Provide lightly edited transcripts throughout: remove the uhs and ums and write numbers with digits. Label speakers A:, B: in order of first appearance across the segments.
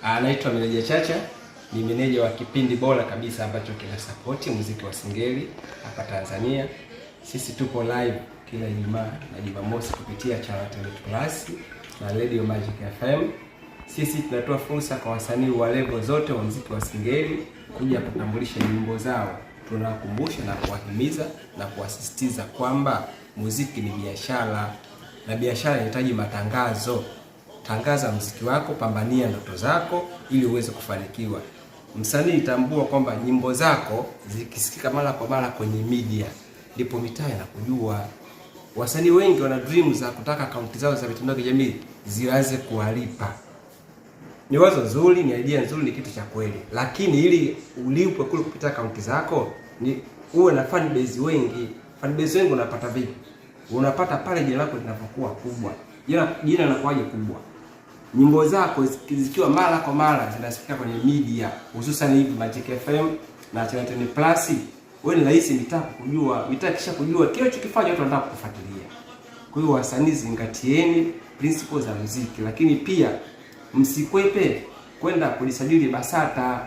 A: Anaitwa Meneja Chacha, ni meneja wa kipindi bora kabisa ambacho kina support muziki wa Singeli hapa Tanzania. Sisi tupo live kila Ijumaa na Jumamosi kupitia Channel 10 Plus na Radio Magic FM. Sisi tunatoa fursa kwa wasanii wa level zote wa muziki wa Singeli kuja kutambulisha nyimbo zao. Tunawakumbusha na kuwahimiza na kuwasisitiza kwamba muziki ni biashara na biashara inahitaji matangazo. Tangaza muziki wako, pambania ndoto zako ili uweze kufanikiwa. Msanii tambua kwamba nyimbo zako zikisikika mara kwa mara kwenye media ndipo mitaa inakujua. Wasanii wengi wana dreams za kutaka akaunti zao za mitandao ya kijamii zianze kuwalipa. Ni wazo nzuri, ni idea nzuri, ni kitu cha kweli. Lakini ili ulipwe kule kupitia akaunti zako ni uwe na fan base wengi. Fan base wengi unapata vipi? Unapata pale jina lako linapokuwa kubwa. Jina linakuwaje kubwa? Nyimbo zako zikiwa mara kwa mara zinasikika kwenye media, hususan hivi Magic FM na Channel 10 Plus, wewe ni rahisi mitaa kujua. Mitaa kisha kujua kile unachokifanya watu wanataka kufuatilia. Kwa hiyo wasanii, zingatieni principles za muziki, lakini pia msikwepe kwenda kujisajili BASATA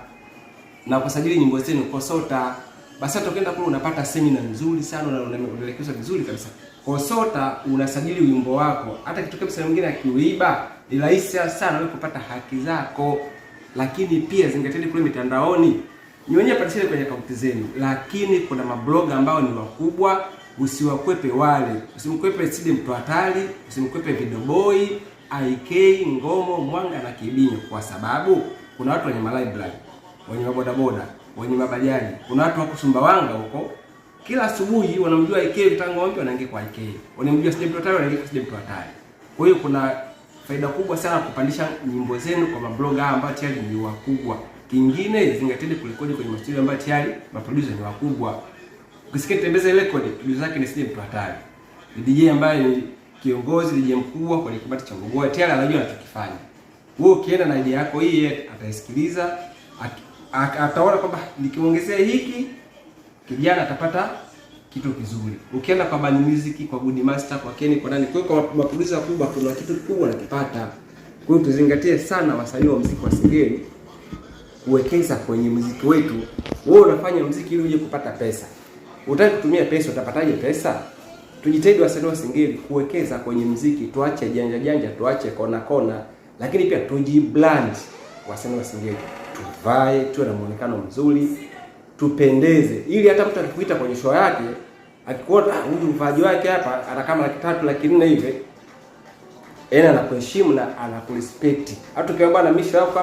A: na kusajili nyimbo zenu KOSOTA. BASATA ukienda kule unapata semina nzuri sana na unaelekezwa vizuri kabisa. KOSOTA unasajili wimbo wako, hata kitokea msanii mwingine akiuiba ni rahisi sana wewe kupata haki zako. Lakini pia zingatieni kule mitandaoni, ni wenyewe patisheni kwenye akaunti zenu, lakini kuna mabloga ambao ni wakubwa, usiwakwepe wale. Usimkwepe Sidi Mtu Hatari, usimkwepe Video Boy, IK, Ngomo, Mwanga na Kibinyo, kwa sababu kuna watu wenye library, wenye mabodaboda, wenye mabajaji. Kuna watu wako Sumbawanga huko, kila asubuhi wanamjua IK tangu wapi wanaingia kwa IK. Wanamjua Sidi Mtu Hatari wanaingia kwa Sidi Mtu Hatari. Kwa hiyo kuna faida kubwa sana kupandisha nyimbo zenu kwa mabloga ambao tayari ni wakubwa. Kingine, zingatieni kurekodi kwenye studio ambao tayari maproducer ni wakubwa. Ukisikia tembeza record, producer zake ni Sidi Mtu Hatari. Ni DJ ambaye ni kiongozi, DJ mkubwa kwenye kibati cha Ngogoa, tayari anajua anachokifanya. Wewe ukienda na idea yako hii, ataisikiliza, ataona kwamba nikiongezea hiki kijana atapata kitu kizuri. Ukienda kwa Bani Music, kwa Good Master, kwa Kenny, kwa nani, kwa maproducer wakubwa, kuna kitu kikubwa nakipata. Kwa hiyo tuzingatie sana wasanii wa muziki wa Singeli kuwekeza kwenye muziki wetu. Wewe unafanya muziki ili uje kupata pesa. Unataka kutumia pesa, utapataje pesa? Tujitahidi wasanii wa Singeli kuwekeza kwenye muziki, tuache janja, tuache kona, lakini pia tujibrand wasanii wa Singeli. Tuvae, tuwe na muonekano mzuri, tupendeze, ili hata mtu akikuita kwenye show yake, akikuona huyu mvaji wake hapa ana kama 300 400 hivi, anakuheshimu na anakurespect. Hata ukiwa bwana misho yako